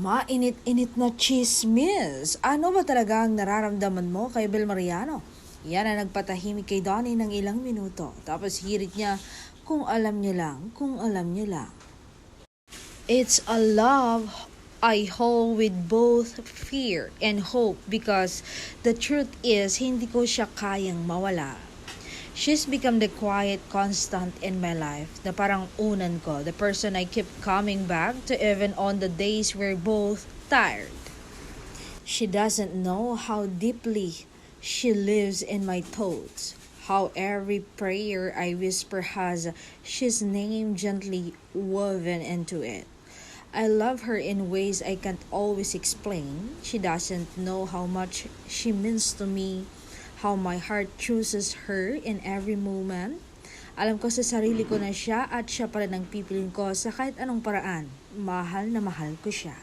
Mainit-init na chismis. Ano ba talaga ang nararamdaman mo kay Bel Mariano? Yan ang nagpatahimik kay Donnie ng ilang minuto. Tapos hirit niya, kung alam niyo lang, kung alam niyo lang. It's a love I hold with both fear and hope because the truth is hindi ko siya kayang mawala. She's become the quiet constant in my life, na parang unan ko, the person I keep coming back to even on the days we're both tired. She doesn't know how deeply she lives in my thoughts, how every prayer I whisper has she's name gently woven into it. I love her in ways I can't always explain. She doesn't know how much she means to me, how my heart chooses her in every moment. Alam ko sa sarili ko na siya at siya pa rin ang pipiliin ko sa kahit anong paraan. Mahal na mahal ko siya.